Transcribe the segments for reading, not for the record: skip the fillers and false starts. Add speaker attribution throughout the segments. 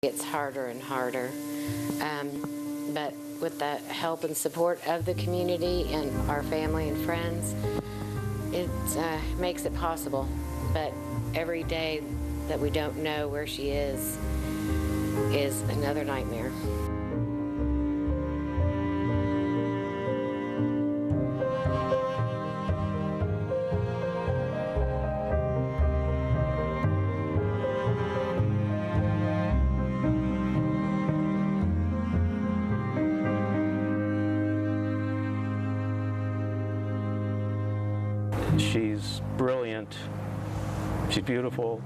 Speaker 1: It's harder and harder, but with the help and support of the community and our family and friends, it makes it possible. But every day that we don't know where she is another nightmare.
Speaker 2: She's brilliant. She's beautiful.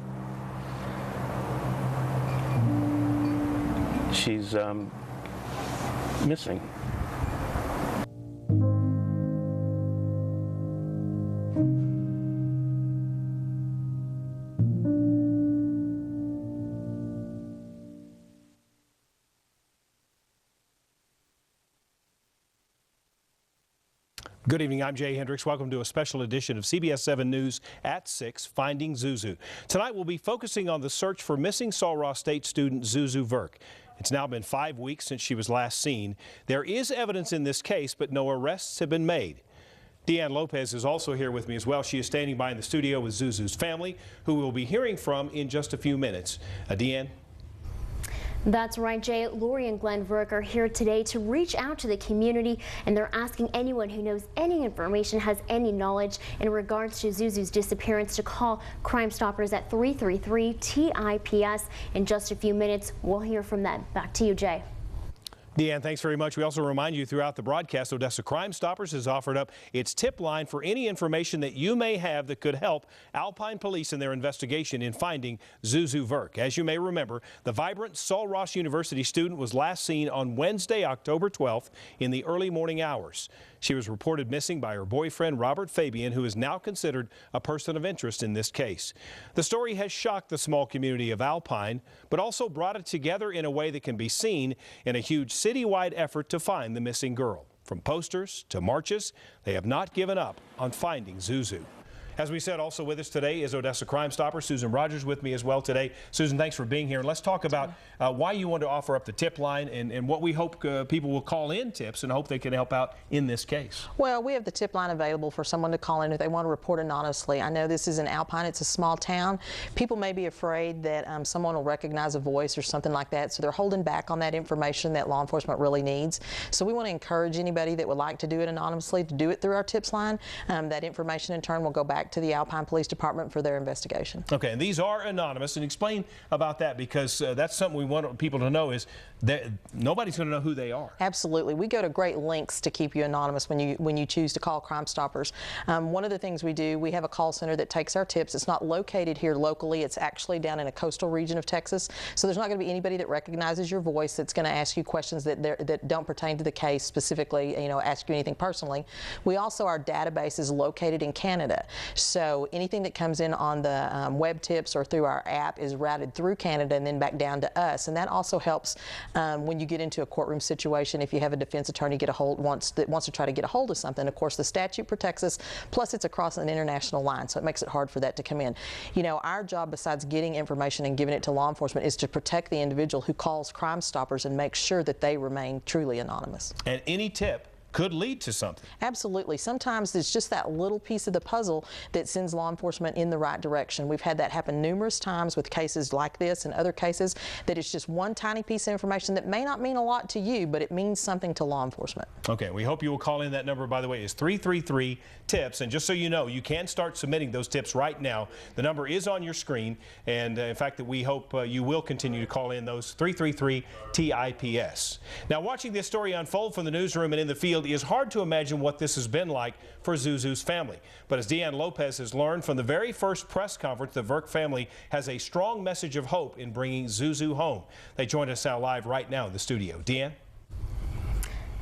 Speaker 2: She's missing.
Speaker 3: Good evening, I'm Jay Hendricks. Welcome to a special edition of CBS7 News at 6, Finding Zuzu. Tonight we'll be focusing on the search for missing Sul Ross State student Zuzu Verk. It's now been 5 weeks since she was last seen. There is evidence in this case, but no arrests have been made. Deanne Lopez is also here with me as well. She is standing by in the studio with Zuzu's family, who we'll be hearing from in just a few minutes. Deanne?
Speaker 4: That's right, Jay. Lori and Glenn Verk are here today to reach out to the community, and they're asking anyone who knows any information, has any knowledge in regards to Zuzu's disappearance, to call Crime Stoppers at 333-TIPS. In just a few minutes, we'll hear from them. Back to you, Jay.
Speaker 3: Deanne, thanks very much. We also remind you throughout the broadcast, Odessa Crime Stoppers has offered up its tip line for any information that you may have that could help Alpine Police in their investigation in finding Zuzu Verk. As you may remember, the vibrant Sul Ross University student was last seen on Wednesday, October 12th in the early morning hours. She was reported missing by her boyfriend, Robert Fabian, who is now considered a person of interest in this case. The story has shocked the small community of Alpine, but also brought it together in a way that can be seen in a huge citywide effort to find the missing girl. From posters to marches, they have not given up on finding Zuzu. As we said, also with us today is Odessa Crime Stopper Susan Rogers with me as well today. Susan, thanks for being here. And let's talk about why you want to offer up the tip line and what we hope people will call in tips and hope they can help out in this case.
Speaker 5: Well, we have the tip line available for someone to call in if they want to report anonymously. I know this is in Alpine. It's a small town. People may be afraid that someone will recognize a voice or something like that, so they're holding back on that information that law enforcement really needs. So we want to encourage anybody that would like to do it anonymously to do it through our tips line. That information in turn will go back to the Alpine Police Department for their investigation. Okay,
Speaker 3: and these are anonymous, and explain about that, because that's something we want people to know, is that nobody's going to know who they are.
Speaker 5: Absolutely. We go to great lengths to keep you anonymous when you choose to call Crime Stoppers. One of the things we do, we have a call center that takes our tips. It's not located here locally. It's actually down in a coastal region of Texas. So there's not going to be anybody that recognizes your voice that's going to ask you questions that don't pertain to the case specifically, ask you anything personally. We also, our database is located in Canada. So anything that comes in on the web tips or through our app is routed through Canada and then back down to us. And that also helps when you get into a courtroom situation. If you have a defense attorney wants to try to get a hold of something, of course the statute protects us, plus it's across an international line, so it makes it hard for that to come in. Our job, besides getting information and giving it to law enforcement, is to protect the individual who calls Crime Stoppers and make sure that they remain truly anonymous.
Speaker 3: And any tip could lead to something.
Speaker 5: Absolutely. Sometimes it's just that little piece of the puzzle that sends law enforcement in the right direction. We've had that happen numerous times with cases like this and other cases, that it's just one tiny piece of information that may not mean a lot to you, but it means something to law enforcement.
Speaker 3: Okay, we hope you will call in. That number, by the way, is 333-TIPS. And just so you know, you can start submitting those tips right now. The number is on your screen. And in fact, that we hope you will continue to call in those 333-TIPS. Now, watching this story unfold from the newsroom and in the field is hard to imagine what this has been like for Zuzu's family. But as Deanne Lopez has learned from the very first press conference, the Verk family has a strong message of hope in bringing Zuzu home. They join us now live right now in the studio. Deanne?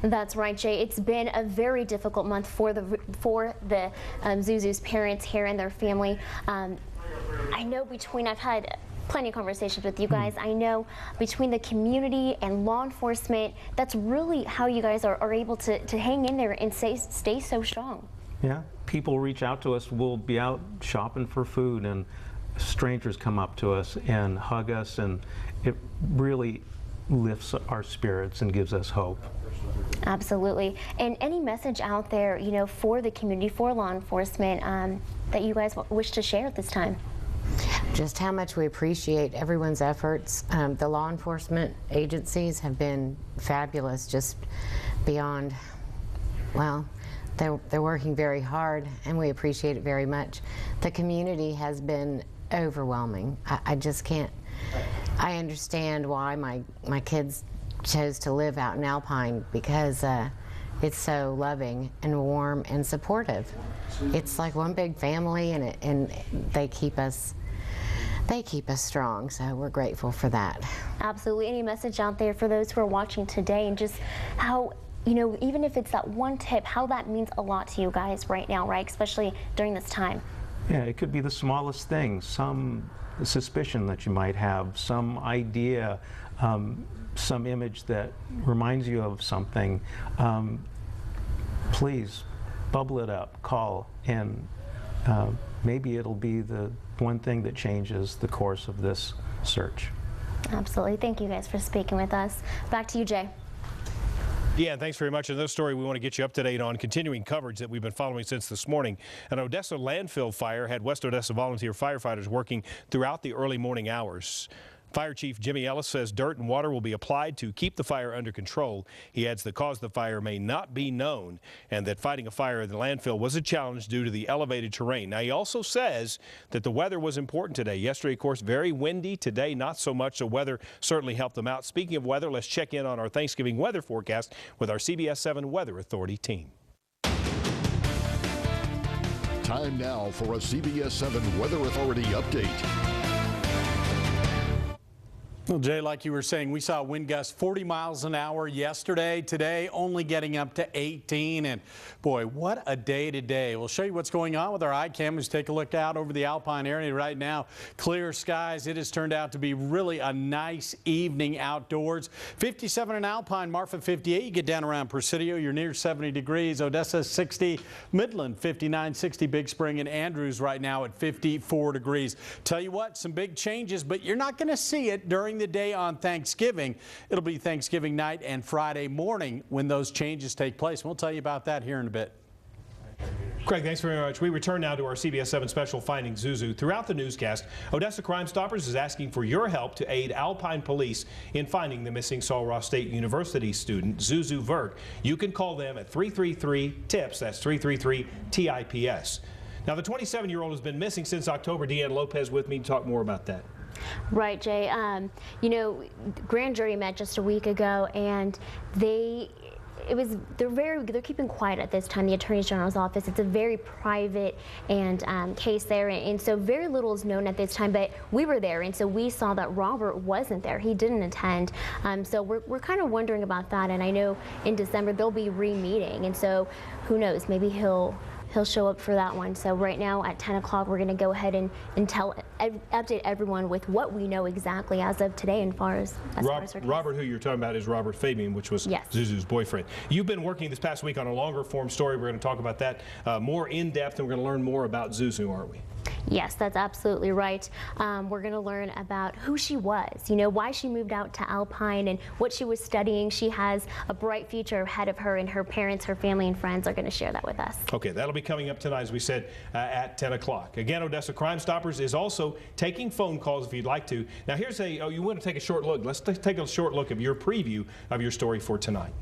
Speaker 4: That's right, Jay. It's been a very difficult month for the Zuzu's parents here and their family. I know I've had plenty of conversations with you guys. I know between the community and law enforcement, that's really how you guys are able to hang in there and stay so strong.
Speaker 6: Yeah, people reach out to us. We'll be out shopping for food, and
Speaker 2: strangers come up to us and hug us, and it really lifts our spirits and gives us hope.
Speaker 4: Absolutely. And any message out there, you know, for the community, for law enforcement, that you guys wish to share at this time?
Speaker 1: Just how much we appreciate everyone's efforts. The law enforcement agencies have been fabulous, just beyond, well, they're working very hard, and we appreciate it very much. The community has been overwhelming. I just can't, I understand why my kids chose to live out in Alpine, because it's so loving and warm and supportive. It's like one big family, and they keep us strong, so we're grateful for that.
Speaker 4: Absolutely. Any message out there for those who are watching today, and just how, you know, even if it's that one tip, how that means a lot to you guys right now, right? Especially during this time.
Speaker 2: Yeah, it could be the smallest things, some suspicion that you might have, some idea, some image that reminds you of something. Please bubble it up, call, and maybe it'll be the one thing that changes the course of this search.
Speaker 4: Absolutely. Thank you guys for speaking with us. Back to you, Jay.
Speaker 3: Yeah, thanks very much. In this story, we want to get you up to date on continuing coverage that we've been following since this morning. An Odessa landfill fire had West Odessa volunteer firefighters working throughout the early morning hours. Fire Chief Jimmy Ellis says dirt and water will be applied to keep the fire under control. He adds the cause of the fire may not be known, and that fighting a fire at the landfill was a challenge due to the elevated terrain. Now, he also says that the weather was important today. Yesterday, of course, very windy. Today, not so much. The weather certainly helped them out. Speaking of weather, let's check in on our Thanksgiving weather forecast with our CBS7 Weather Authority team.
Speaker 6: Time now for a CBS7 Weather Authority update.
Speaker 7: Well, Jay, like you were saying, we saw wind gusts 40 miles an hour yesterday. Today, only getting up to 18. And boy, what a day today. We'll show you what's going on with our eye cameras. Take a look out over the Alpine area right now. Clear skies. It has turned out to be really a nice evening outdoors. 57 in Alpine, Marfa 58. You get down around Presidio, you're near 70 degrees. Odessa 60, Midland 59, 60, Big Spring and Andrews right now at 54 degrees. Tell you what, some big changes, but you're not going to see it during the day on Thanksgiving. It'll be Thanksgiving night and Friday morning when those changes take place. We'll tell you about that here in a bit.
Speaker 3: Craig, thanks very much. We return now to our CBS7 special Finding Zuzu. Throughout the newscast, Odessa Crime Stoppers is asking for your help to aid Alpine Police in finding the missing Sul Ross State University student, Zuzu Vert. You can call them at 333-TIPS. That's 333-TIPS. Now, the 27-year-old has been missing since October. Deanne Lopez with me to talk more about that.
Speaker 4: Right, Jay. You know, grand jury met just a week ago, and they're keeping quiet at this time, the Attorney General's office. It's a very private and case there, and so very little is known at this time, but we were there, and so we saw that Robert wasn't there. He didn't attend, so we're kind of wondering about that, and I know in December they'll be re-meeting, and so who knows, maybe he'll show up for that one. So right now at 10 o'clock, we're going to go ahead and update everyone with what we know exactly as of today as far as
Speaker 3: Robert, who you're talking about, is Robert Fabian, which was Zuzu's boyfriend. You've been working this past week on a longer form story. We're going to talk about that more in depth, and we're going to learn more about Zuzu, aren't we?
Speaker 4: Yes, that's absolutely right. We're going to learn about who she was, you know, why she moved out to Alpine and what she was studying. She has a bright future ahead of her, and her parents, her family, and friends are going to share that with us. Okay, that'll be coming up tonight, as we said, at 10 o'clock. Again, Odessa Crime Stoppers is also taking phone calls if you'd like to. Now, here's you want to take a short look. Let's take a short look of your preview of your story for tonight.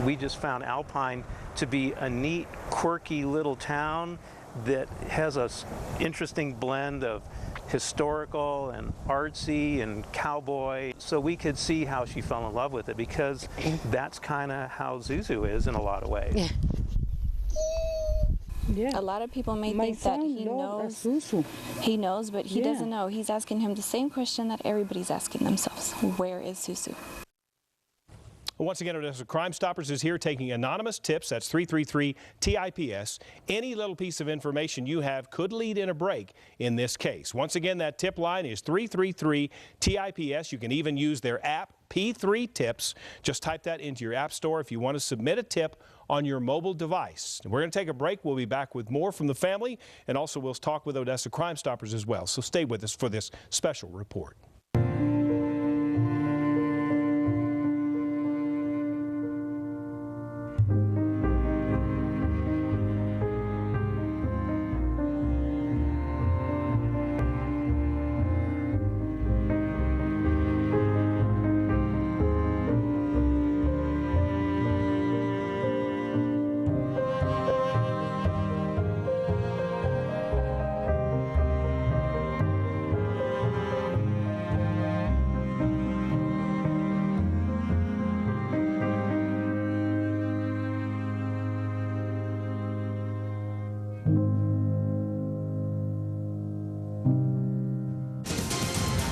Speaker 2: We just found Alpine to be a neat, quirky little town that has an interesting blend of historical and artsy and cowboy. So we could see how she fell in love with it, because that's kind of how Zuzu is in a lot of ways.
Speaker 1: Yeah.
Speaker 8: Yeah. A lot of people may think that he knows, but he doesn't know. He's asking him the same question that everybody's asking themselves. Where is Zuzu?
Speaker 3: Once again, Odessa Crime Stoppers is here taking anonymous tips. That's 333-TIPS. Any little piece of information you have could lead in a break in this case. Once again, that tip line is 333-TIPS. You can even use their app, P3 Tips. Just type that into your app store if you want to submit a tip on your mobile device. We're going to take a break. We'll be back with more from the family, and also we'll talk with Odessa Crime Stoppers as well. So stay with us for this special report.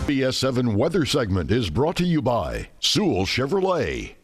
Speaker 6: CBS7 weather segment is brought to you by Sewell Chevrolet.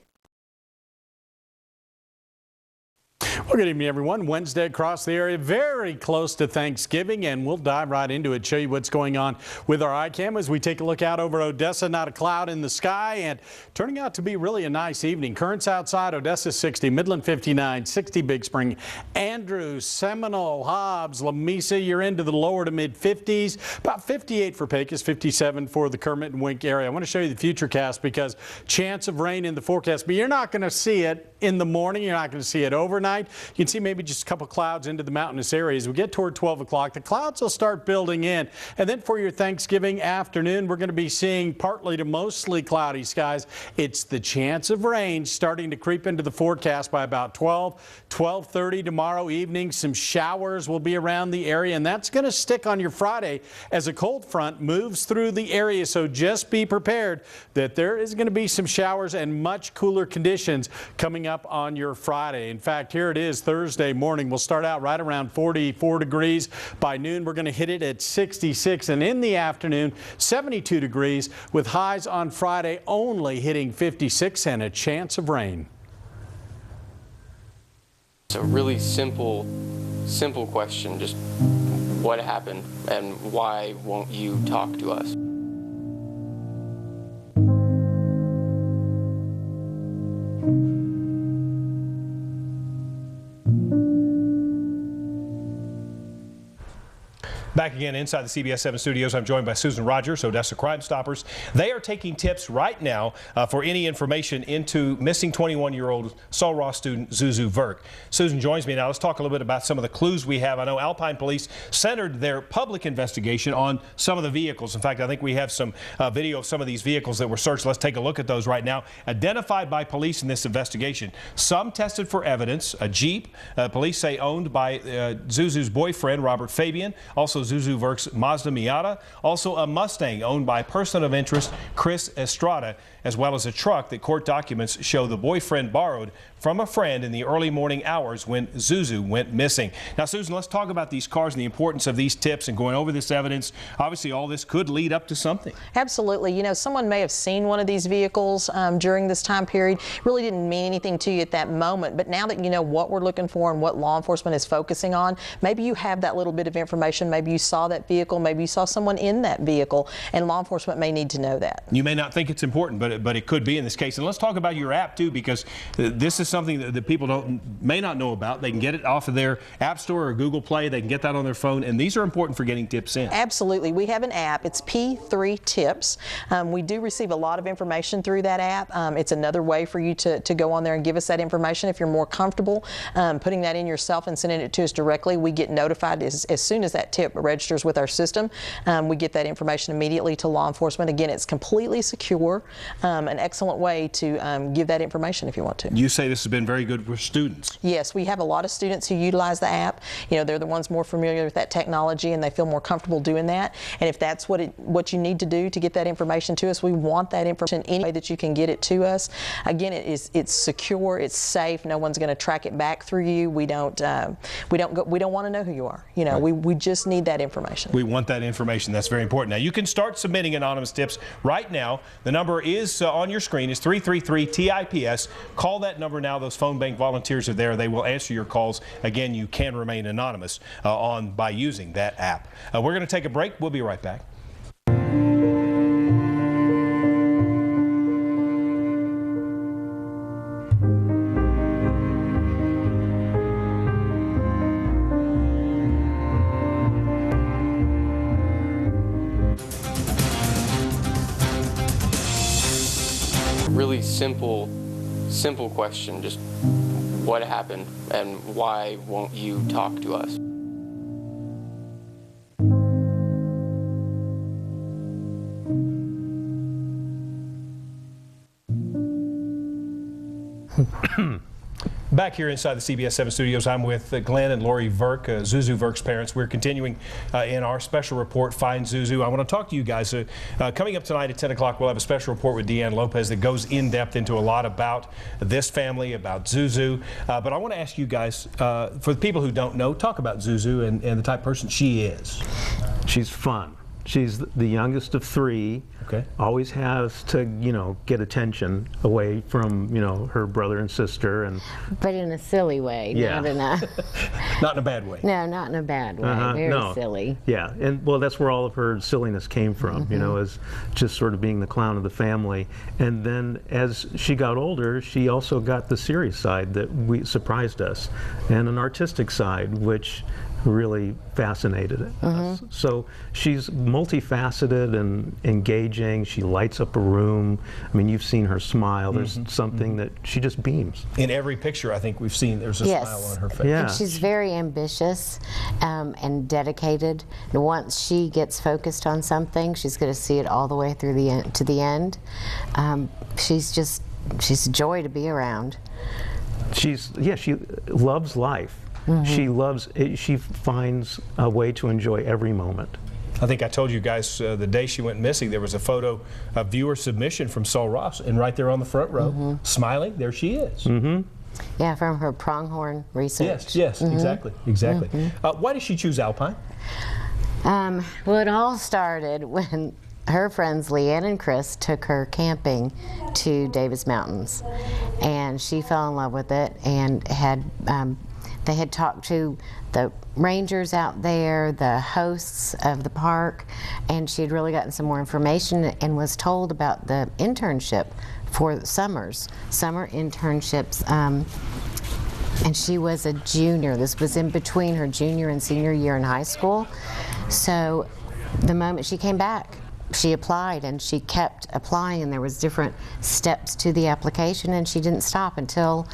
Speaker 7: Well, good evening, everyone. Wednesday across the area, very close to Thanksgiving, and we'll dive right into it, show you what's going on with our iCam as we take a look out over Odessa. Not a cloud in the sky, and turning out to be really a nice evening. Currents outside, Odessa 60, Midland 59, 60 Big Spring, Andrews, Seminole, Hobbs, Lamesa, you're into the lower to mid 50s, about 58 for Pecos, 57 for the Kermit and Wink area. I want to show you the futurecast because chance of rain in the forecast, but you're not going to see it in the morning. You're not going to see it overnight. You can see maybe just a couple clouds into the mountainous areas. We get toward 12 o'clock. The clouds will start building in. And then for your Thanksgiving afternoon, we're going to be seeing partly to mostly cloudy skies. It's the chance of rain starting to creep into the forecast by about 12:30 tomorrow evening. Some showers will be around the area, and that's going to stick on your Friday as a cold front moves through the area. So just be prepared that there is going to be some showers and much cooler conditions coming up on your Friday. In fact, here it is Thursday morning. We'll start out right around 44 degrees. By noon, we're going to hit it at 66, and in the afternoon, 72 degrees with highs on Friday only hitting 56 and a chance of rain.
Speaker 9: It's a really simple question. Just what happened and why won't you talk to us?
Speaker 3: Back again inside the CBS7 studios, I'm joined by Susan Rogers, Odessa Crime Stoppers. They are taking tips right now for any information into missing 21-year-old Sul Ross student Zuzu Verk. Susan joins me now. Let's talk a little bit about some of the clues we have. I know Alpine Police centered their public investigation on some of the vehicles. In fact, I think we have some video of some of these vehicles that were searched. Let's take a look at those right now. Identified by police in this investigation. Some tested for evidence. A Jeep, police say owned by Zuzu's boyfriend, Robert Fabian. Also Zuzu Verk's Mazda Miata, also a Mustang owned by person of interest Chris Estrada, as well as a truck that court documents show the boyfriend borrowed from a friend in the early morning hours when Zuzu went missing. Now, Susan, let's talk about these cars and the importance of these tips and going over this evidence. Obviously, all this could lead up to something.
Speaker 5: Absolutely. You know, someone may have seen one of these vehicles during this time period. Really didn't mean anything to you at that moment, but now that you know what we're looking for and what law enforcement is focusing on, maybe you have that little bit of information. Maybe you saw that vehicle, maybe you saw someone in that vehicle, and law enforcement may need to know that.
Speaker 3: You may not think it's important, but it could be in this case. And let's talk about your app too, because this is something that people may not know about. They can get it off of their App Store or Google Play. They can get that on their phone, and these are important for getting tips in.
Speaker 5: Absolutely. We have an app. It's P3 Tips. We do receive a lot of information through that app. It's another way for you to go on there and give us that information. If you're more comfortable putting that in yourself and sending it to us directly, we get notified as soon as that tip registers with our system. We get that information immediately to law enforcement. Again, it's completely secure, an excellent way to give that information if you want to.
Speaker 3: You say this has been very good for students.
Speaker 5: Yes, we have a lot of students who utilize the app. You know, they're the ones more familiar with that technology and they feel more comfortable doing that. And if that's what you need to do to get that information to us, we want that information any way that you can get it to us. Again, it's secure, it's safe. No one's going to track it back through you. We don't want to know who you are. You know, right. we just need that information.
Speaker 3: We want that information. That's very important. Now, you can start submitting anonymous tips right now. The number is on your screen. It's 333-TIPS. Call that number now. Those phone bank volunteers are there. They will answer your calls. Again, you can remain anonymous by using that app. We're going to take a break. We'll be right back.
Speaker 9: really simple question, just what happened and why won't you talk to us?
Speaker 3: Back here inside the CBS7 studios, I'm with Glenn and Lori Verk, Zuzu Verk's parents. We're continuing in our special report, Find Zuzu. I want to talk to you guys. Coming up tonight at 10 o'clock, we'll have a special report with Deanne Lopez that goes in depth into a lot about this family, about Zuzu. But I want to ask you guys, for the people who don't know, talk about Zuzu and the type of person she is.
Speaker 2: She's fun. She's the youngest of three.
Speaker 3: Okay.
Speaker 2: Always has to, get attention away from, her brother and sister.
Speaker 1: But in a silly way,
Speaker 2: Yeah.
Speaker 1: not in a
Speaker 3: Not in a bad way.
Speaker 1: no, not in a bad way. Very
Speaker 2: No.
Speaker 1: silly.
Speaker 2: Yeah, and well, that's where all of her silliness came from, as just sort of being the clown of the family. And then as she got older, she also got the serious side that surprised us, and an artistic side, which really fascinated us. So she's multifaceted and engaging. She lights up a room. I mean, you've seen her smile. There's something that she just beams.
Speaker 3: In every picture I think we've seen, there's a
Speaker 1: Yes.
Speaker 3: smile on her face.
Speaker 2: Yeah.
Speaker 1: And she's very ambitious and dedicated. And once she gets focused on something, she's going to see it all the way through to the end. She's a joy to be around.
Speaker 2: She loves life. She finds a way to enjoy every moment.
Speaker 3: I think I told you guys the day she went missing, there was a photo, a viewer submission from Saul Ross, and right there on the front row, smiling, there she is.
Speaker 1: Yeah, from her pronghorn research.
Speaker 3: Yes, exactly. Why did she choose Alpine?
Speaker 1: Well, it all started when her friends Leanne and Chris took her camping to Davis Mountains, and she fell in love with it and they had talked to the rangers out there, the hosts of the park, and she had really gotten some more information and was told about the internship for summer internships. And she was a junior. This was in between her junior and senior year in high school. So the moment she came back, she applied, and she kept applying, and there was different steps to the application, and she didn't stop until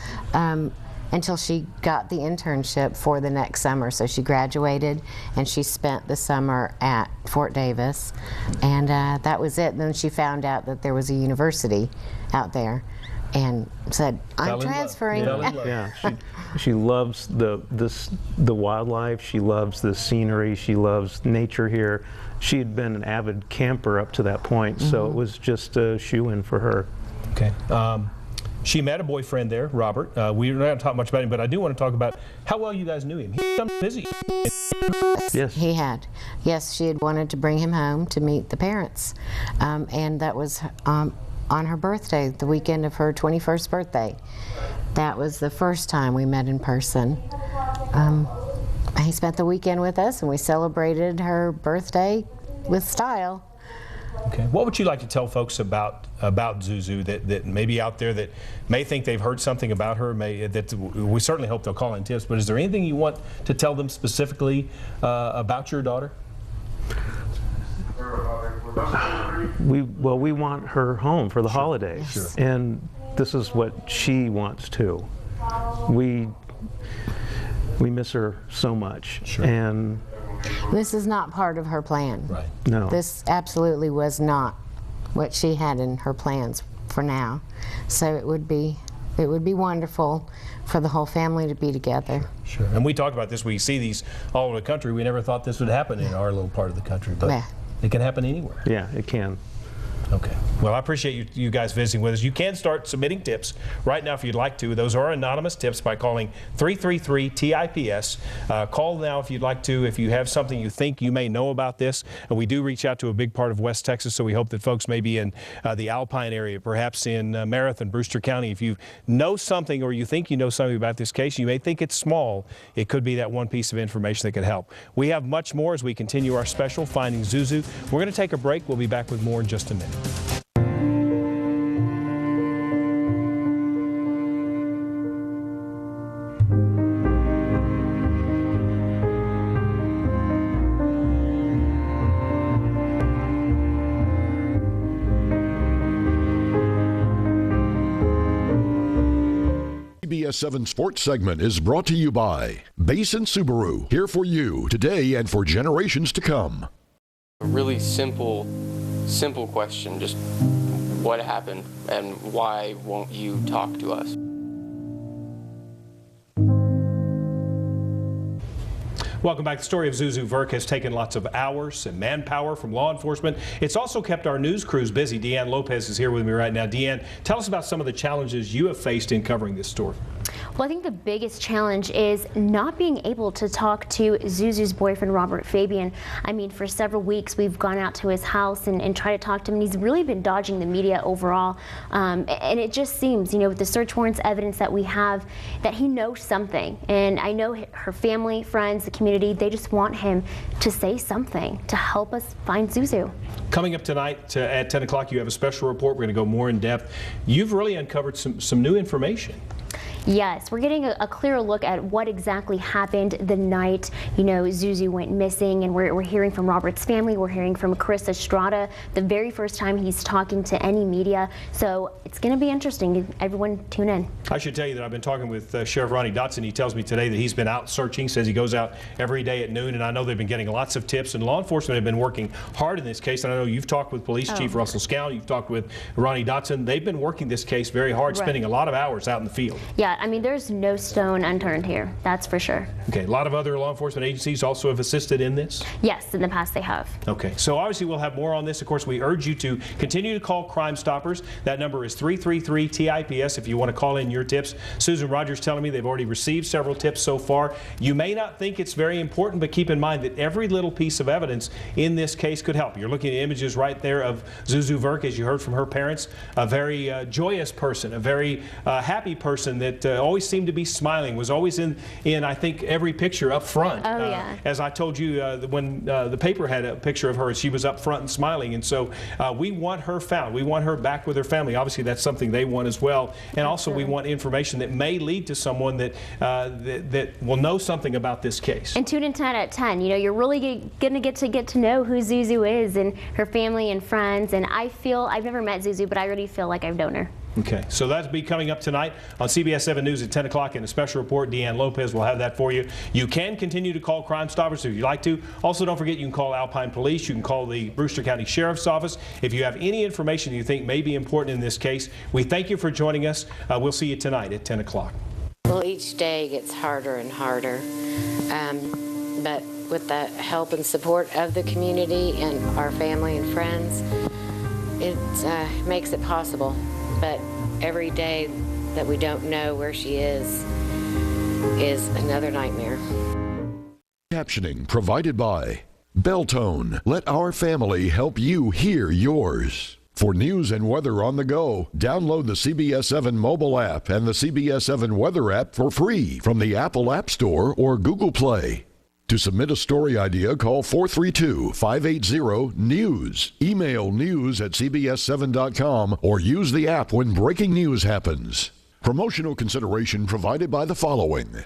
Speaker 1: she got the internship for the next summer. So she graduated, and she spent the summer at Fort Davis, and that was it. And then she found out that there was a university out there and said, I'm transferring.
Speaker 2: Yeah, she loves the wildlife. She loves the scenery. She loves nature here. She had been an avid camper up to that point, so it was just a shoe-in for her.
Speaker 3: Okay. She met a boyfriend there, Robert. We're not going to talk much about him, but I do want to talk about how well you guys knew him. He was busy.
Speaker 2: Yes.
Speaker 1: He had. Yes, she had wanted to bring him home to meet the parents. And that was on her birthday, the weekend of her 21st birthday. That was the first time we met in person. He spent the weekend with us, and we celebrated her birthday with style.
Speaker 3: Okay. What would you like to tell folks about Zuzu that may be out there that may think they've heard something about her? That we certainly hope they'll call in tips. But is there anything you want to tell them specifically about your daughter?
Speaker 2: We want her home for the holidays,
Speaker 1: Yes.
Speaker 2: and this is what she wants too. We miss her so much, and
Speaker 1: This is not part of her plan.
Speaker 3: Right.
Speaker 2: no.
Speaker 1: This absolutely was not what she had in her plans for now. So it would be wonderful for the whole family to be together.
Speaker 3: Sure. And we talked about this. We see these all over the country. We never thought this would happen in our little part of the country, but
Speaker 1: Yeah.
Speaker 3: it can happen anywhere.
Speaker 2: Yeah, it can.
Speaker 3: Okay. Well, I appreciate you guys visiting with us. You can start submitting tips right now if you'd like to. Those are anonymous tips by calling 333-TIPS. Call now if you'd like to, if you have something you think you may know about this. And we do reach out to a big part of West Texas, so we hope that folks maybe in the Alpine area, perhaps in Marathon, Brewster County, if you know something or you think you know something about this case, you may think it's small. It could be that one piece of information that could help. We have much more as we continue our special, Finding Zuzu. We're going to take a break. We'll be back with more in just a minute.
Speaker 6: CBS7 Sports segment is brought to you by Basin Subaru, here for you today and for generations to come.
Speaker 9: A really simple question, just what happened and why won't you talk to us?
Speaker 3: Welcome back. The story of Zuzu Verk has taken lots of hours and manpower from law enforcement. It's also kept our news crews busy. Deanne Lopez is here with me right now. Deanne, tell us about some of the challenges you have faced in covering this story.
Speaker 4: Well, I think the biggest challenge is not being able to talk to Zuzu's boyfriend, Robert Fabian. I mean, for several weeks, we've gone out to his house and tried to talk to him, and he's really been dodging the media overall. And it just seems, you know, with the search warrants evidence that we have, that he knows something. And I know her family, friends, the community, they just want him to say something to help us find Zuzu.
Speaker 3: Coming up tonight at 10 o'clock, you have a special report. We're going to go more in depth. You've really uncovered some new information.
Speaker 4: Yes, we're getting a clearer look at what exactly happened the night, you know, Zuzu went missing, and we're hearing from Robert's family, we're hearing from Chris Estrada, the very first time he's talking to any media, so it's going to be interesting. Everyone tune in.
Speaker 3: I should tell you that I've been talking with Sheriff Ronnie Dotson. He tells me today that he's been out searching, says he goes out every day at noon, and I know they've been getting lots of tips, and law enforcement have been working hard in this case, and I know you've talked with Police Chief Russell Scowl, you've talked with Ronnie Dotson. They've been working this case very hard, spending a lot of hours out in the field.
Speaker 4: Yeah, I mean, there's no stone unturned here, that's for sure.
Speaker 3: Okay, a lot of other law enforcement agencies also have assisted in this?
Speaker 4: Yes, in the past they have.
Speaker 3: Okay, so obviously we'll have more on this. Of course, we urge you to continue to call Crime Stoppers. That number is 333-TIPS if you want to call in your tips. Susan Rogers telling me they've already received several tips so far. You may not think it's very important, but keep in mind that every little piece of evidence in this case could help. You're looking at images right there of Zuzu Verk, as you heard from her parents, a very joyous person, a very happy person that always seemed to be smiling, was always in I think every picture up front. As I told you when the paper had a picture of her, she was up front and smiling, and so we want her found. We want her back with her family. Obviously that's something they want as well, and also we want information that may lead to someone that that will know something about this case.
Speaker 4: And tune in tonight at 10. You know, you're really gonna get to know who Zuzu is and her family and friends, and I feel, I've never met Zuzu, but I already feel like I've known her.
Speaker 3: Okay, so that'll be coming up tonight on CBS7 News at 10 o'clock in a special report. Deanne Lopez will have that for you. You can continue to call Crime Stoppers if you'd like to. Also, don't forget you can call Alpine Police. You can call the Brewster County Sheriff's Office. If you have any information you think may be important in this case, we thank you for joining us. We'll see you tonight at 10 o'clock.
Speaker 1: Well, each day gets harder and harder, but with the help and support of the community and our family and friends, it makes it possible. But every day that we don't know where she is another nightmare.
Speaker 6: Captioning provided by Beltone. Let our family help you hear yours. For news and weather on the go, download the CBS7 mobile app and the CBS7 weather app for free from the Apple App Store or Google Play. To submit a story idea, call 432-580-NEWS. Email news@cbs7.com or use the app when breaking news happens. Promotional consideration provided by the following.